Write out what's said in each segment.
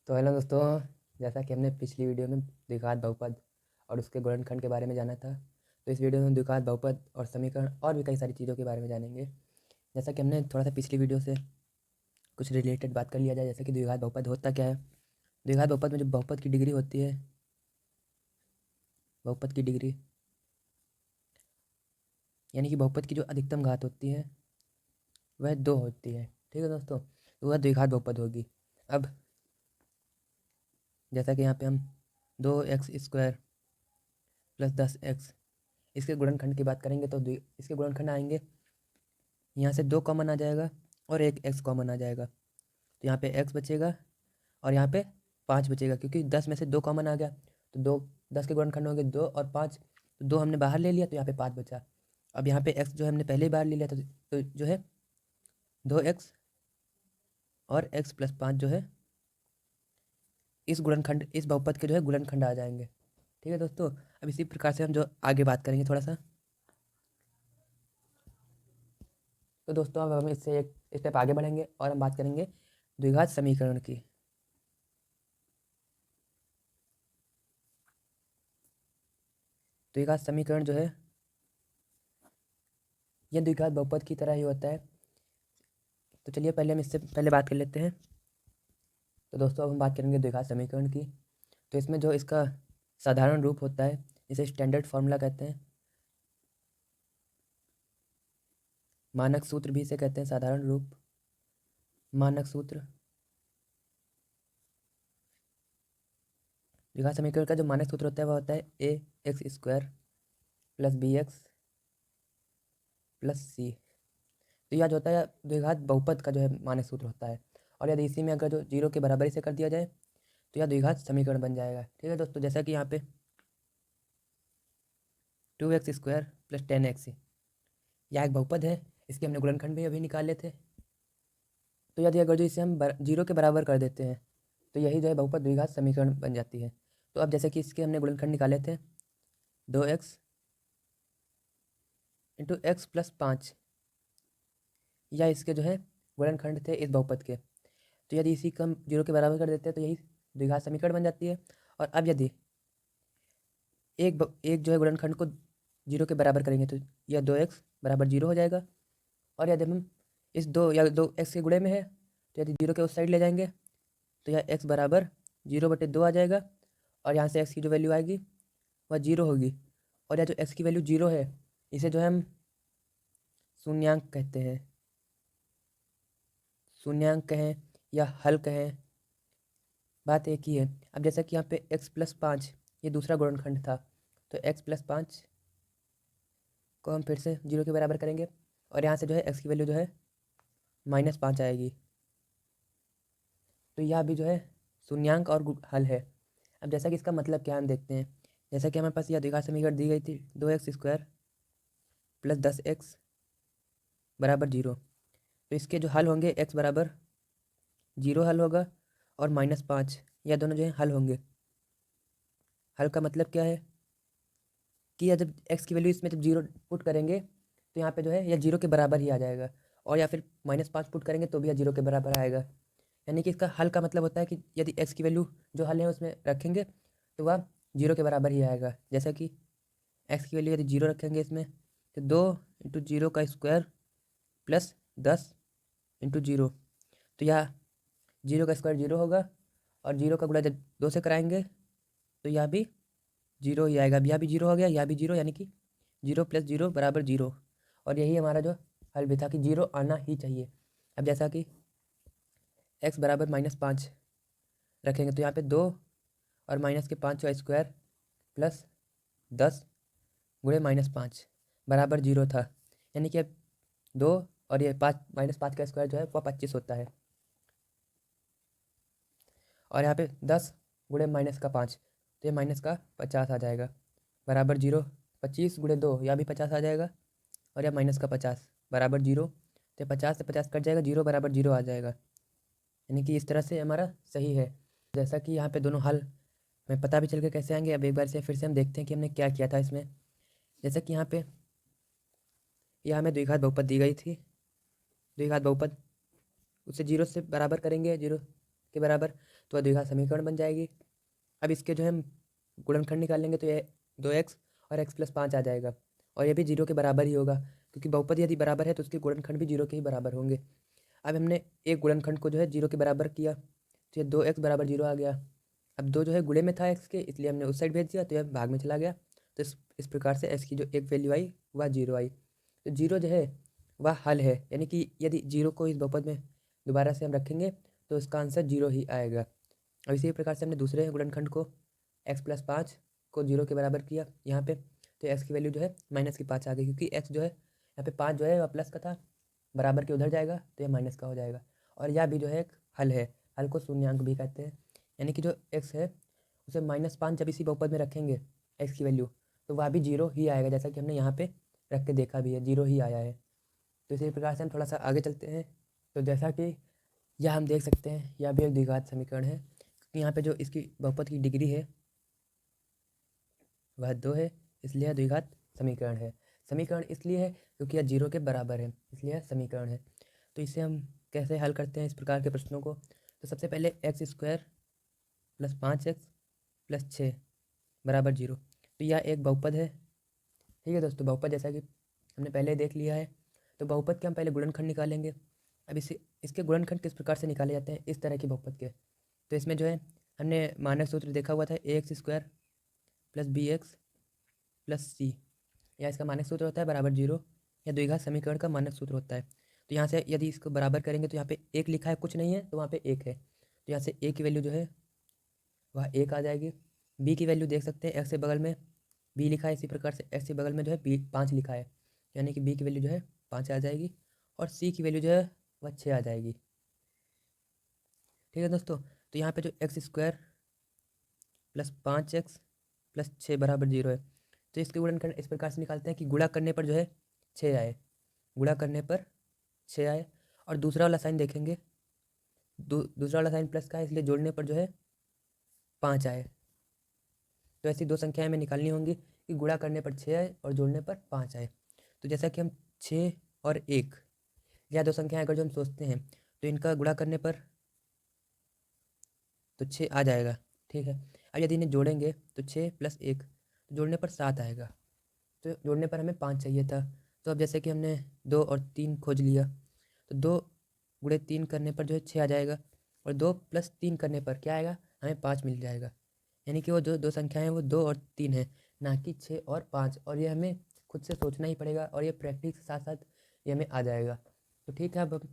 तो हेलो दोस्तों, जैसा कि हमने पिछली वीडियो में द्विघात बहुपद और उसके गुणनखंड के बारे में जाना था, तो इस वीडियो में द्विघात बहुपद और समीकरण और भी कई सारी चीज़ों के बारे में जानेंगे। जैसा कि हमने थोड़ा सा पिछली वीडियो से कुछ रिलेटेड बात कर लिया जाए, जैसे कि द्विघात बहुपद होता क्या है। द्विघात बहुपद में जो बहुपद की डिग्री होती है, बहुपद की डिग्री यानी कि बहुपद की जो अधिकतम घात होती है वह 2 होती है। ठीक है दोस्तों, तो वह द्विघात बहुपद होगी। अब जैसा कि यहाँ पे हम 2x² + 10x इसके गुणनखंड की बात करेंगे, तो इसके गुणनखंड आएंगे, यहाँ से 2 कॉमन आ जाएगा और एक x कॉमन आ जाएगा, तो यहाँ पे x बचेगा और यहाँ पे 5 बचेगा, क्योंकि 10 में से 2 कॉमन आ गया, तो 2 10 के गुणनखंड होंगे 2 और 5, तो 2 हमने बाहर ले लिया, तो यहाँ पे 5 बचा। अब यहाँ पे x जो है हमने पहले ही बाहर ले लिया था, तो जो है 2x और x + 5 जो है इस गुणनखंड, इस बहुपद के जो है गुणनखंड आ जाएंगे। ठीक है दोस्तों, अब इसी प्रकार से हम जो आगे बात करेंगे थोड़ा सा। तो दोस्तों अब हम इससे एक स्टेप आगे बढ़ेंगे और हम बात करेंगे द्विघात समीकरण की। द्विघात समीकरण जो है यह द्विघात बहुपद की तरह ही होता है। तो चलिए पहले हम इससे पहले बात कर लेते हैं। तो दोस्तों अब हम बात करेंगे द्विघात समीकरण की। तो इसमें जो इसका साधारण रूप होता है, इसे स्टैंडर्ड फॉर्मूला कहते हैं, मानक सूत्र भी इसे कहते हैं, साधारण रूप, मानक सूत्र। द्विघात समीकरण का जो मानक सूत्र होता है वह होता है ax² + bx + c। तो यह जो होता है द्विघात बहुपद का जो है मानक सूत्र होता है, और यदि इसी में अगर जो 0 के बराबर इसे कर दिया जाए तो यह द्विघात समीकरण बन जाएगा। ठीक है दोस्तों, जैसा कि यहाँ पे 2x² + 10x यह एक बहुपद है, इसके हमने गुणनखंड भी अभी निकाले थे। तो यदि अगर जो इसे हम 0 के बराबर कर देते हैं तो यही जो है बहुपद द्विघात समीकरण बन जाती है। तो अब जैसे कि इसके हमने गुणनखंड निकाले थे 2x × x + 5, या इसके जो है गुणनखंड थे इस बहुपद के। तो यदि इसी को हम 0 के बराबर कर देते हैं तो यही द्विघात समीकरण बन जाती है। और अब यदि एक जो है गुणनखंड को 0 के बराबर करेंगे तो यह 2x = 0 हो जाएगा। और यदि हम इस 2 या 2x के गुणे में है, तो यदि 0 के उस साइड ले जाएंगे तो यह x = 0/2 आ जाएगा, और यहाँ से x की जो वैल्यू आएगी वह 0 होगी। और यह जो x की वैल्यू 0 है, इसे जो है हम शून्यांक कहते हैं, शून्यांक कहें या हल कहें, बात एक ही है। अब जैसा कि यहाँ पे x + 5 ये दूसरा गुणनखंड था, तो x + 5 को हम फिर से 0 के बराबर करेंगे, और यहाँ से जो है x की वैल्यू जो है -5 आएगी, तो यह भी जो है शून्यांक और हल है। अब जैसा कि इसका मतलब क्या हम देखते हैं, जैसा कि हमारे पास यह द्विघात समीकरण दी गई थी 2x² + 10x = 0, तो इसके जो हल होंगे x = 0 हल होगा और -5, यह दोनों जो है हल होंगे। हल का मतलब क्या है कि यह जब x की वैल्यू इसमें जब 0 पुट करेंगे तो यहाँ पे जो है यह 0 के बराबर ही आ जाएगा, और या फिर -5 पुट करेंगे तो भी यह 0 के बराबर आएगा। यानी कि इसका हल का मतलब होता है कि यदि x की वैल्यू जो हल है उसमें रखेंगे तो वह 0 के बराबर ही आएगा। जैसा कि x की वैल्यू यदि 0 रखेंगे इसमें, तो 2 × 0 का स्क्वायर + 10 × 0, तो यह 0 का स्क्वायर 0 होगा, और 0 का गुणा जब 2 से कराएंगे तो यह भी 0 ही आएगा। यह भी 0 हो गया, यह भी 0, यानी कि 0 + 0 = 0, और यही हमारा जो हल भी था कि 0 आना ही चाहिए। अब जैसा कि x = -5 रखेंगे, तो यहाँ पे 2 और -5 का स्क्वायर + 10 × -5 = 0 था, यानी कि अब 2 और ये 5 -5 का स्क्वायर जो है वह 25 होता है, और यहाँ पे 10 × -5, तो ये -50 आ जाएगा, बराबर 0। 25 × 2 यह भी 50 आ जाएगा, और यह -50 बराबर 0, तो 50 से 50 कट जाएगा, 0 = 0 आ जाएगा। यानी कि इस तरह से हमारा सही है। जैसा कि यहाँ पे दोनों हल हमें पता भी चल के कैसे आएंगे, अब एक बार से फिर से हम देखते हैं कि हमने क्या किया था इसमें। जैसा कि यहाँ पे यह हमें द्विघात बहुपद दी गई थी, द्विघात बहुपद, उसे 0 से बराबर करेंगे, 0 के बराबर, तो द्विघात समीकरण बन जाएगी। अब इसके जो है हम गुणनखंड निकालेंगे तो ये 2x और x+5 आ जाएगा, और ये भी 0 के बराबर ही होगा, क्योंकि बहुपद यदि बराबर है तो उसके गुणनखंड भी 0 के ही बराबर होंगे। अब हमने एक गुणनखंड को जो है 0 के बराबर किया तो ये 2x बराबर 0 आ गया। अब 2 जो है गुणे में था x के, इसलिए हमने उस साइड भेज दिया तो यह भाग में चला गया। तो इस प्रकार से x की जो एक वैल्यू आई वह 0 आई। तो 0 जो है वह हल है, यानी कि यदि 0 को इस बहुपद में दोबारा से हम रखेंगे तो इसका आंसर 0 ही आएगा। और इसी प्रकार से हमने दूसरे गुणनखंड को x+5 को 0 के बराबर किया यहाँ पे, तो x की वैल्यू जो है -5 आ गई, क्योंकि x जो है यहाँ पे 5 जो है वह प्लस का था, बराबर के उधर जाएगा तो यह माइनस का हो जाएगा। और यह भी जो है एक हल है, हल को शून्यांक भी कहते हैं, यानी कि जो x है उसे -5 जब इसी बहुपद में रखेंगे x की वैल्यू तो वह भी 0 ही आएगा, जैसा कि हमने यहाँ पे रख के देखा भी है, 0 ही आया है। तो इसी प्रकार से हम थोड़ा सा आगे चलते हैं। तो जैसा कि यह हम देख सकते हैं, यह भी एक द्विघात समीकरण है, क्योंकि यहाँ पे जो इसकी बहुपद की डिग्री है वह 2 है, इसलिए यह द्विघात समीकरण है। समीकरण इसलिए है क्योंकि यह 0 के बराबर है, इसलिए यह समीकरण है। तो इसे हम कैसे हल करते हैं इस प्रकार के प्रश्नों को? तो सबसे पहले x² + 5x + 6 बराबर 0, तो यह एक बहुपद है। ठीक है दोस्तों, बहुपद जैसा कि हमने पहले देख लिया है। तो बहुपद के हम पहले गुणनखंड निकालेंगे। अब इसके गुणनखंड किस प्रकार से निकाले जाते हैं इस तरह के बहुपद के? तो इसमें जो है हमने मानक सूत्र देखा हुआ था ax² + bx + c, या इसका मानक सूत्र होता है बराबर 0, या द्विघात समीकरण का मानक सूत्र होता है। तो यहाँ से यदि इसको बराबर करेंगे तो यहाँ पे 1 लिखा है, कुछ नहीं है तो वहाँ पे 1 है, तो यहाँ से a की वैल्यू जो है वह 1 आ जाएगी। b की वैल्यू देख सकते हैं, x के बगल में b लिखा है, इसी प्रकार से x के बगल में जो है 5 लिखा है, यानी कि b की वैल्यू जो है 5 आ जाएगी, और c की वैल्यू जो है वह 6 आ जाएगी। ठीक है दोस्तों, तो यहाँ पे जो x² + 5x + 6 बराबर 0 है, तो इसके गुणनखंड इस प्रकार से निकालते हैं कि गुणा करने पर जो है 6 आए, गुणा करने पर 6 आए। और दूसरा वाला साइन देखेंगे, दूसरा वाला साइन प्लस का है, इसलिए जोड़ने पर जो है 5 आए। तो ऐसी दो संख्याएं हमें निकालनी होंगी कि गुणा करने पर 6 आए और जोड़ने पर 5 आए। तो जैसा कि हम 6 और 1, यह दो संख्याएं अगर जो हम सोचते हैं तो इनका गुणा करने पर तो 6 आ जाएगा। ठीक है, अब यदि इन्हें जोड़ेंगे तो 6 + 1, तो जोड़ने पर 7 आएगा, तो जोड़ने पर हमें 5 चाहिए था। तो अब जैसे कि हमने 2 और 3 खोज लिया, तो 2 × 3 करने पर जो है 6 आ जाएगा, और 2 + 3 करने पर क्या आएगा, हमें 5 मिल जाएगा। यानी कि वो जो दो संख्याएं हैं वो 2 और 3 है, ना कि 6 और 5। और ये हमें खुद से सोचना ही पड़ेगा, और ये प्रैक्टिस के साथ साथ ये हमें आ जाएगा। तो ठीक है, अब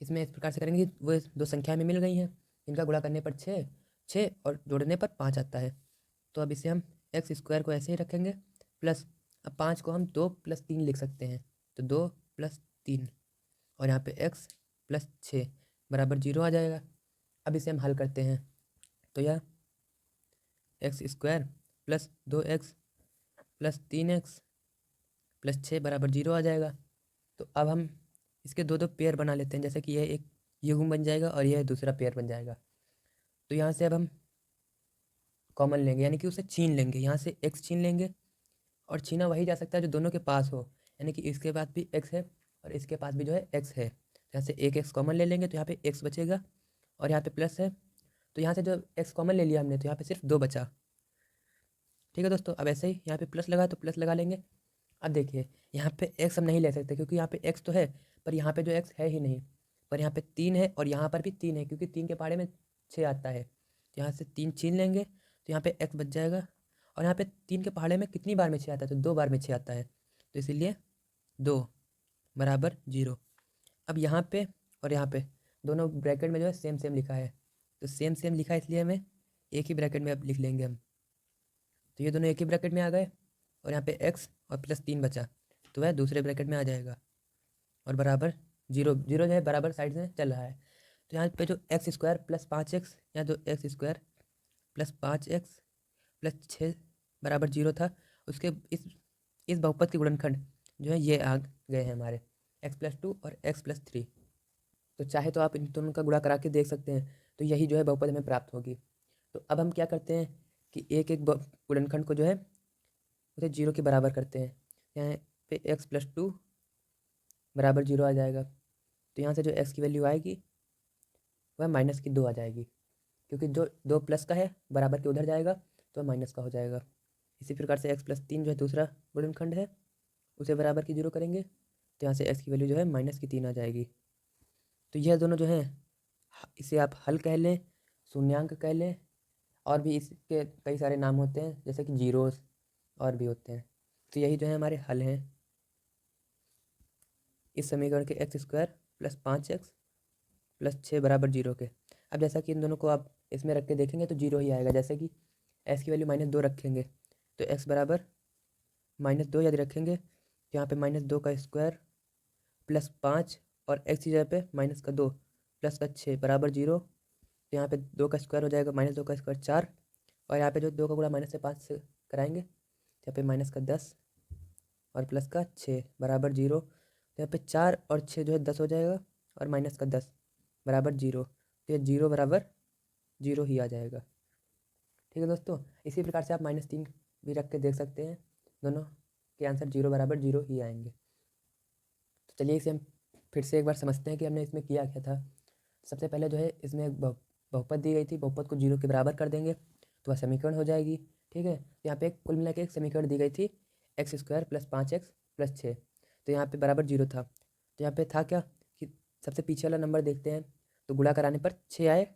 इसमें इस प्रकार से करेंगे कि वो दो संख्याएं हमें मिल गई हैं, इनका गुणा करने पर 6 और जोड़ने पर 5 आता है। तो अब इसे हम x² को ऐसे ही रखेंगे, प्लस अब 5 को हम 2 + 3 लिख सकते हैं, तो 2 + 3, और यहाँ पे x + 6 बराबर 0 आ जाएगा। अब इसे हम हल करते हैं, तो यह x² + 2x + 3x + 6 बराबर 0 आ जाएगा। तो अब हम इसके दो पेयर बना लेते हैं, जैसे कि यह एक युग्म बन जाएगा और यह दूसरा पेयर बन जाएगा। तो यहाँ से अब हम कॉमन लेंगे, यानी कि उसे छीन लेंगे, यहाँ से x छीन लेंगे, और छीना वही जा सकता है जो दोनों के पास हो, यानी कि इसके पास भी x है और इसके पास भी जो है x है। तो यहाँ से एक x कॉमन ले लेंगे तो यहाँ पे x बचेगा, और यहाँ पे प्लस है, तो यहाँ से जो x कॉमन ले लिया हमने तो यहाँ पे सिर्फ 2 बचा। ठीक है दोस्तों, अब ऐसे ही यहाँ पे प्लस लगा तो प्लस लगा लेंगे। अब देखिए यहाँ पे x हम नहीं ले सकते, क्योंकि यहाँ पे x तो है पर यहाँ पे जो x है ही नहीं, पर यहाँ पे 3 है और यहाँ पर भी 3 है, क्योंकि 3 के पहाड़े में 6 आता है, तो यहाँ से 3 छीन लेंगे तो यहाँ पे x बच जाएगा। और यहाँ पे 3 के पहाड़े में कितनी बार में 6 आता है, तो 2 बार में 6 आता है, तो इसीलिए 2 बराबर 0। अब यहाँ पे और यहाँ पे दोनों ब्रैकेट में जो है सेम सेम लिखा है, तो सेम सेम लिखा है इसलिए हमें एक ही ब्रैकेट में अब लिख लेंगे हम। तो ये दोनों एक ही ब्रैकेट में आ गए, और यहाँ पे x और +3 बचा, तो वह दूसरे ब्रैकेट में आ जाएगा, और बराबर 0 0 जो है बराबर साइड से चल रहा है। तो यहाँ पे जो x² + 5x, या जो x² + 5x + 6 बराबर 0 था, उसके इस बहुपद के गुणनखंड जो है ये आ गए हैं हमारे x+2 और x+3। तो चाहे तो आप इन दोनों का गुणा करा के देख सकते हैं, तो यही जो है बहुपद हमें प्राप्त होगी। तो अब हम क्या करते हैं कि एक एक गुणनखंड को जो है उसे 0 के बराबर करते हैं। यहाँ पे x+2 बराबर 0 आ जाएगा, तो यहाँ से जो x की वैल्यू आएगी वह -2 आ जाएगी। क्योंकि जो 2 प्लस का है बराबर के उधर जाएगा तो माइनस का हो जाएगा। इसी प्रकार से x+3 जो है दूसरा गुणनखंड है, उसे बराबर की 0 करेंगे तो यहाँ से x की वैल्यू जो है -3 आ जाएगी। तो यह दोनों जो है इसे आप हल कह लें, शून्यांक कह लें, और भी इसके कई सारे नाम होते हैं जैसे कि जीरोस और भी होते हैं। तो यही जो है हमारे हल हैं इस समीकरण के x² + 5x + 6 = 0 के। अब जैसा कि इन दोनों को आप इसमें रख के देखेंगे तो 0 ही आएगा। जैसे कि x की वैल्यू -2 रखेंगे तो x बराबर -2 यदि रखेंगे तो यहाँ पे -2 का स्क्वायर + 5 और x की जगह पे -2 + 6 = 0। तो यहाँ पे 2 का स्क्वायर हो जाएगा, -2 का स्क्वायर 4, और यहाँ पे जो 2 का गुणा -5 से कराएंगे तो यहाँ पे -10 और +6 = 0। तो यहाँ पे 4 और 6 जो है 10 हो जाएगा और -10 = 0। तो ये 0 = 0 ही आ जाएगा। ठीक है दोस्तों, इसी प्रकार से आप -3 भी रख के देख सकते हैं, दोनों के आंसर 0 = 0 ही आएंगे। तो चलिए इसे हम फिर से एक बार समझते हैं कि हमने इसमें किया क्या था। सबसे पहले जो है इसमें एक बहुपद दी गई थी, बहुपद को 0 के बराबर कर देंगे तो वह समीकरण हो जाएगी। ठीक है, तो यहाँ पे कुल मिला के एक समीकरण दी गई थी x² + 5x + 6। तो यहाँ पे बराबर 0 था। तो यहाँ पे था क्या कि सबसे पीछे वाला नंबर देखते हैं तो गुणा कराने पर 6 आए,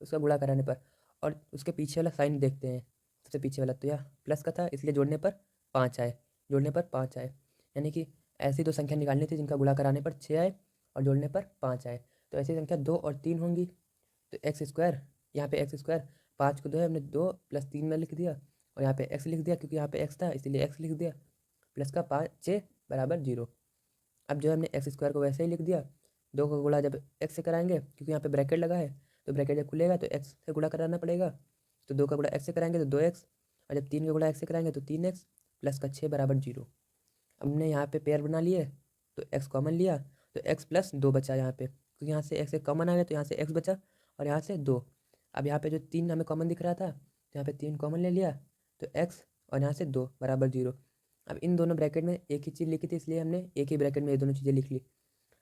उसका गुणा कराने पर, और उसके पीछे वाला साइन देखते हैं सबसे पीछे वाला, तो यह प्लस का था इसलिए जोड़ने पर 5 आए, जोड़ने पर 5 आए। यानी कि ऐसी दो संख्या निकालनी थी जिनका गुणा कराने पर 6 आए और जोड़ने पर 5 आए। तो ऐसी संख्या 2 और 3 होंगी। तो x², यहाँ पे x², 5 को जो है हमने 2 + 3 में लिख दिया और यहाँ पे x लिख दिया क्योंकि यहाँ पे x था इसीलिए x लिख दिया, प्लस का 6 = 0। अब जो है हमने x² को वैसे ही लिख दिया, 2 का गुणा जब x से कराएंगे क्योंकि यहाँ पे ब्रैकेट लगा है तो ब्रैकेट जब खुलेगा तो x से गुणा कराना पड़ेगा, तो 2 का गुणा x से कराएंगे तो 2x, और जब 3 का गुणा x से कराएंगे तो 3x, प्लस का 6 = 0। हमने यहाँ पे पेयर बना लिए तो x कॉमन लिया तो x + 2 बचा यहाँ पे, क्योंकि यहाँ से x एक कॉमन आ गया तो यहाँ से x बचा और यहाँ से 2। अब यहाँ पे जो 3 हमें कॉमन दिख रहा था तो यहाँ पे 3 कॉमन ले लिया तो x और यहाँ से 2 = 0। अब इन दोनों ब्रैकेट में एक ही चीज़ लिखी थी इसलिए हमने एक ही ब्रैकेट में ये दोनों चीज़ें लिख ली।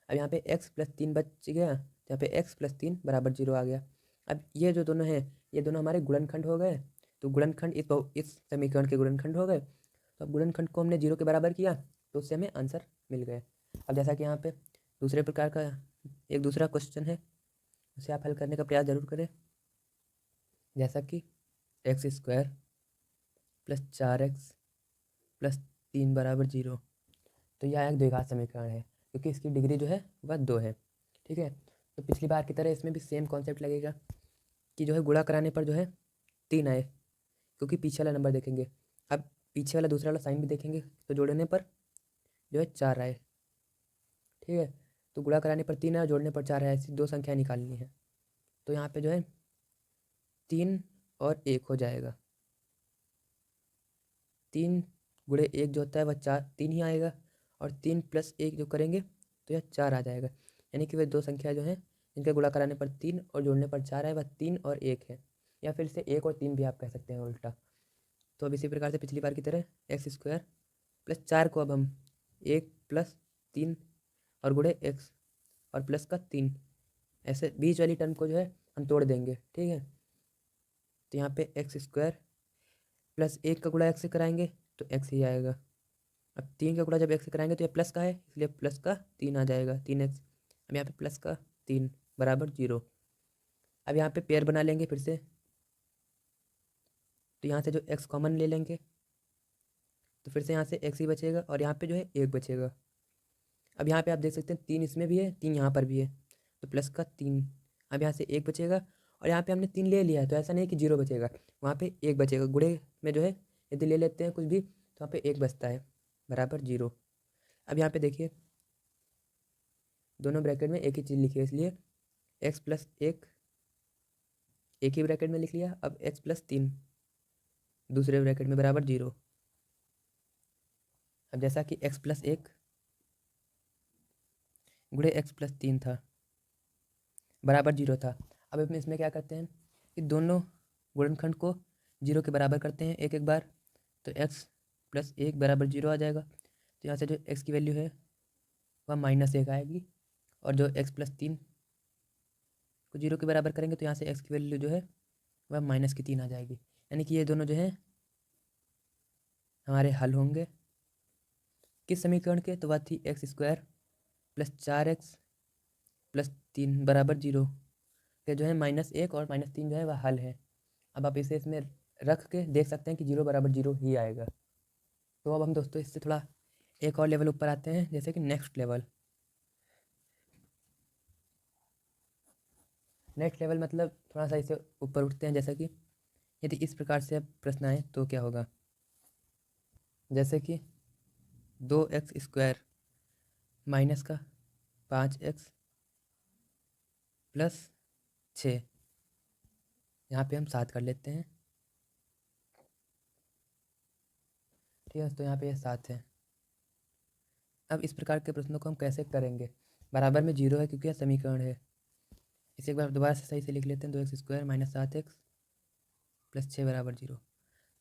अब यहाँ पे x + 3 बच गया तो यहाँ पे x + 3 = 0 आ गया। अब ये जो दोनों हैं ये दोनों हमारे गुणनखंड हो गए। तो गुणनखंड इस समीकरण के गुणनखंड हो गए। तो अब गुणनखंड को हमने 0 के बराबर किया तो उससे हमें आंसर मिल गए। अब जैसा कि यहाँ पे दूसरे प्रकार का एक दूसरा क्वेश्चन है, उसे आप हल करने का प्रयास जरूर करें। जैसा कि x² + 4x + 3 = 0। तो यह एक द्विघात समीकरण है क्योंकि इसकी डिग्री जो है वह 2 है। ठीक है, तो पिछली बार की तरह इसमें भी सेम कॉन्सेप्ट लगेगा कि जो है गुणा कराने पर जो है 3 आए, क्योंकि पीछे वाला नंबर देखेंगे। अब पीछे वाला दूसरा वाला साइन भी देखेंगे तो जोड़ने पर जो है 4 आए। ठीक है, तो गुणा कराने पर 3 आए और जोड़ने पर 4 आए, ऐसी दो संख्या निकालनी है। तो यहाँ पे जो है 3 और 1 हो जाएगा, 3 × 1 जो होता है वह 3 ही आएगा, और 3 + 1 जो करेंगे तो यह 4 आ जाएगा। यानी कि वे दो संख्या जो हैं जिनके गुणा कराने पर 3 और जोड़ने पर 4 आए वह 3 और 1 है, या फिर इसे 1 और 3 भी आप कह सकते हैं उल्टा। तो अब इसी प्रकार से पिछली बार की तरह x² + 4 को अब हम 1 + 3 और गुणे x और प्लस का 3, ऐसे बीच वाली टर्म को जो है हम तोड़ देंगे। ठीक है, तो यहाँ पे x² + 1 का गुणा x से कराएंगे तो x ही आएगा। अब 3 का गुणा जब x से कराएंगे तो ये प्लस का है इसलिए प्लस का 3 आ जाएगा, 3x। अब यहाँ पे प्लस का 3 = 0। अब यहाँ पे पेयर बना लेंगे फिर से, तो यहाँ से जो x कॉमन ले लेंगे तो फिर से यहाँ से x ही बचेगा और यहाँ पे जो है 1 बचेगा। अब यहाँ पे आप देख सकते हैं 3 इसमें भी है, 3 यहाँ पर भी है, तो प्लस का 3। अब यहाँ से 1 बचेगा और यहाँ पे हमने 3 ले लिया है तो ऐसा नहीं कि 0 बचेगा, वहाँ पे 1 बचेगा। गुणे में जो है यदि ले लेते हैं कुछ भी तो वहाँ पे 1 बचता है, बराबर 0। अब यहाँ पे देखिए दोनों ब्रैकेट में एक ही चीज़ लिखी है इसलिए x + 1 एक ही ब्रैकेट में लिख लिया। अब x + 3 दूसरे ब्रैकेट में बराबर 0। अब जैसा कि x + 1 गुणे x + 3 था बराबर 0 था। अब हम इसमें क्या करते हैं कि दोनों गुणनखंड को 0 के बराबर करते हैं एक एक बार, तो x + 1 = 0 आ जाएगा। तो यहाँ से जो x की वैल्यू है वह -1 आएगी, और जो x + 3 को 0 के बराबर करेंगे तो यहाँ से x की वैल्यू जो है वह -3 आ जाएगी। यानी कि ये दोनों जो है हमारे हल होंगे किस समीकरण के, तो वह थी x² + 4x + 3 = 0 के जो है -1 और -3 जो है वह हल है। अब आप इसे इसमें रख के देख सकते हैं कि 0 = 0 ही आएगा। तो अब हम दोस्तों इससे थोड़ा एक और लेवल ऊपर आते हैं, जैसे कि नेक्स्ट लेवल मतलब थोड़ा सा इसे ऊपर उठते हैं। जैसा कि यदि इस प्रकार से अब प्रश्न आए तो क्या होगा, जैसे कि 2x² माइनस का 5x + 6, यहाँ पे हम 7 कर लेते हैं। ठीक है, तो यहाँ पे 7 है। अब इस प्रकार के प्रश्नों को हम कैसे करेंगे, बराबर में 0 है क्योंकि यह समीकरण है। इसे एक बार दोबारा से सही से लिख लेते हैं, 2x² - 7x + 6 = 0।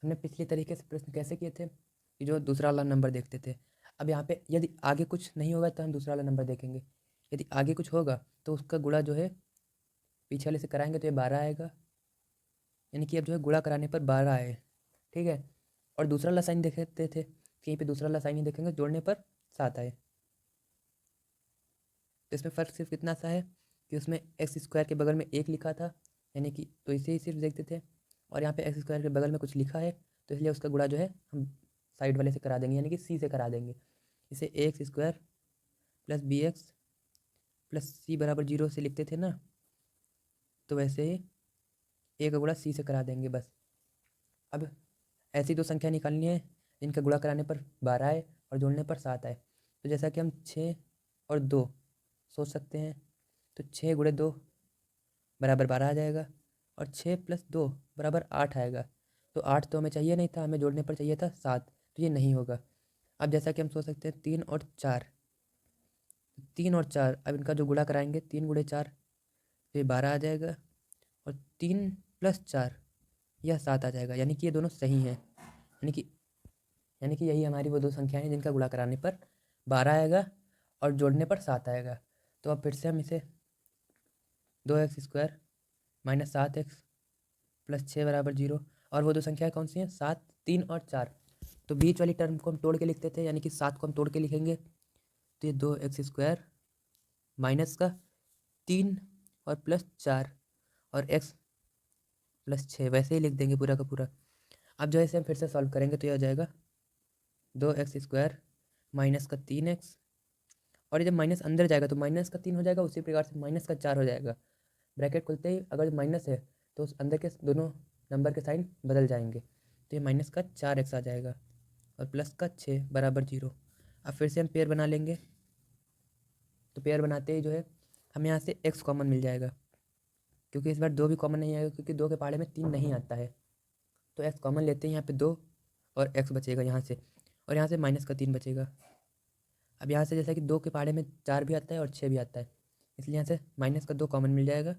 हमने पिछले तरीके से प्रश्न कैसे किए थे कि जो दूसरा वाला नंबर देखते थे। अब यहाँ पे यदि आगे कुछ नहीं होगा तो हम दूसरा वाला नंबर देखेंगे, यदि आगे कुछ होगा तो उसका गुणा जो है पीछे वाले से कराएंगे तो ये 12 आएगा। यानी कि अब जो है गुणा कराने पर 12 आए। ठीक है, और दूसरा वाला साइन देखते थे कि यहीं पे दूसरा वाला साइन ही देखेंगे, जोड़ने पर 7 आए। तो इसमें फ़र्क सिर्फ इतना सा है कि उसमें x² के बगल में 1 लिखा था, यानी कि तो इसे ही सिर्फ देखते थे, और यहाँ पे x² के बगल में कुछ लिखा है तो इसलिए उसका गुणा जो है हम साइड वाले से करा देंगे, यानी कि c से करा देंगे। इसे ax² + bx + c = 0 से लिखते थे ना, तो वैसे ही a का गुणा c से करा देंगे बस। अब ऐसी दो संख्या निकालनी है जिनका गुणा कराने पर 12 आए और जोड़ने पर 7 आए। तो जैसा कि हम 6 और 2 सोच सकते हैं, तो 6 × 2 = 12 आ जाएगा, और 6 + 2 = 8 आएगा। तो 8 तो हमें चाहिए नहीं था, हमें जोड़ने पर चाहिए था 7, तो ये नहीं होगा। अब जैसा कि हम सोच सकते हैं 3 और 4, 3 और 4, अब इनका जो गुणा कराएंगे 3 × 4 तो ये 12 आ जाएगा, और 3 + 4 यह 7 आ जाएगा। यानी कि ये दोनों सही हैं, यानी कि यही हमारी वो दो संख्याएं हैं जिनका गुणा कराने पर 12 आएगा और जोड़ने पर 7 आएगा। तो अब फिर से हम इसे 2x² - 7x + 6 = 0, और वो दो संख्याएं कौन सी हैं, 7, 3 और 4। तो बीच वाली टर्म को हम तोड़ के लिखते थे, यानी कि 7 को हम तोड़ के लिखेंगे, तो ये 2x² माइनस का 3 और +4 और x + 6 वैसे ही लिख देंगे पूरा का पूरा। अब जो है इसे हम फिर से सॉल्व करेंगे तो यह हो जाएगा 2x² माइनस का 3x, और ये जब माइनस अंदर जाएगा तो -3 हो जाएगा, उसी प्रकार से -4 हो जाएगा। ब्रैकेट खुलते ही अगर माइनस है तो उस अंदर के दोनों नंबर के साइन बदल जाएंगे, तो ये -4x आ जाएगा और +6 = 0। अब फिर से हम पेयर बना लेंगे, तो पेयर बनाते ही जो है हमें यहाँ से x कॉमन मिल जाएगा, क्योंकि इस बार 2 भी कॉमन नहीं आएगा, क्योंकि 2 के पहाड़े में 3 नहीं आता है। तो x कॉमन लेते हैं, यहाँ पे 2 और x बचेगा यहाँ से, और यहाँ से -3 बचेगा। अब यहाँ से जैसा कि 2 के पहाड़े में 4 भी आता है और 6 भी आता है, इसलिए यहाँ से -2 कॉमन मिल जाएगा।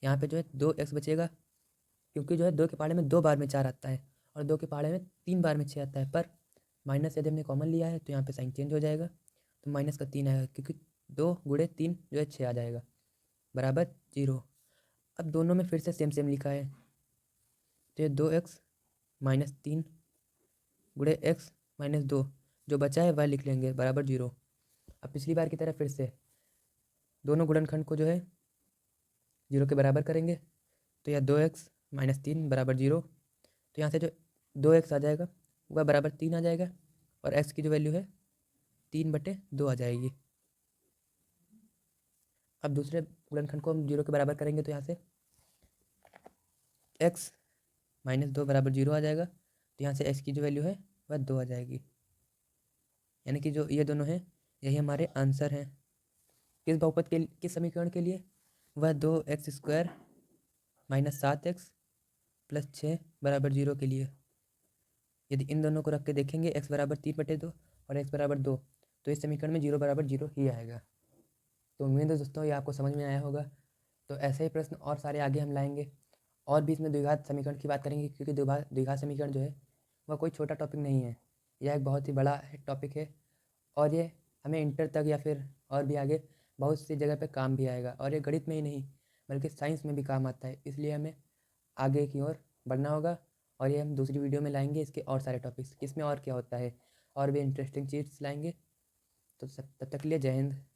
यहाँ पे जो है 2x बचेगा, क्योंकि जो है 2 के पहाड़े में 2 बार में 4 आता है और 2 के पहाड़े में 3 बार में 6 आता है। पर माइनस यदि हमने कॉमन लिया है तो यहाँ पे साइन चेंज हो जाएगा, तो -3 आएगा, क्योंकि 2 × 3 जो है 6 आ जाएगा = 0। अब दोनों में फिर से सेम लिखा है, तो ये 2x - 3 × x - 2 जो बचा है वह लिख लेंगे =0। अब पिछली बार की तरह फिर से दोनों गुणनखंड को जो है 0 के बराबर करेंगे, तो यह 2x - 3 = 0। तो यहाँ से जो 2x आ जाएगा वह =3 आ जाएगा, और x की जो वैल्यू है 3/2 आ जाएगी। अब दूसरे गुणनखंड को हम 0 के बराबर करेंगे, तो यहाँ से x - 2 = 0 आ जाएगा, तो यहाँ से x की जो वैल्यू है वह 2 आ जाएगी। यानी कि जो ये दोनों हैं यही हमारे आंसर हैं किस बहुपद के किस समीकरण के लिए, वह 2x² - 7x + 6 = 0 के लिए। यदि इन दोनों को रख के देखेंगे x = 3/2 और x = 2, तो इस समीकरण में 0 = 0 ही आएगा। तो उम्मीद है दोस्तों ये आपको समझ में आया होगा। तो ऐसे ही प्रश्न और सारे आगे हम लाएंगे, और भी इसमें द्विघात समीकरण की बात करेंगे, क्योंकि द्विघात समीकरण जो है वह कोई छोटा टॉपिक नहीं है, यह एक बहुत ही बड़ा टॉपिक है, और ये हमें इंटर तक या फिर और भी आगे बहुत सी जगह पे काम भी आएगा। और ये गणित में ही नहीं बल्कि साइंस में भी काम आता है, इसलिए हमें आगे की ओर बढ़ना होगा। और ये हम दूसरी वीडियो में लाएंगे इसके और सारे टॉपिक्स, किसमें और क्या होता है, और भी इंटरेस्टिंग चीज़ लाएंगे। तो तब तक के लिए जय हिंद।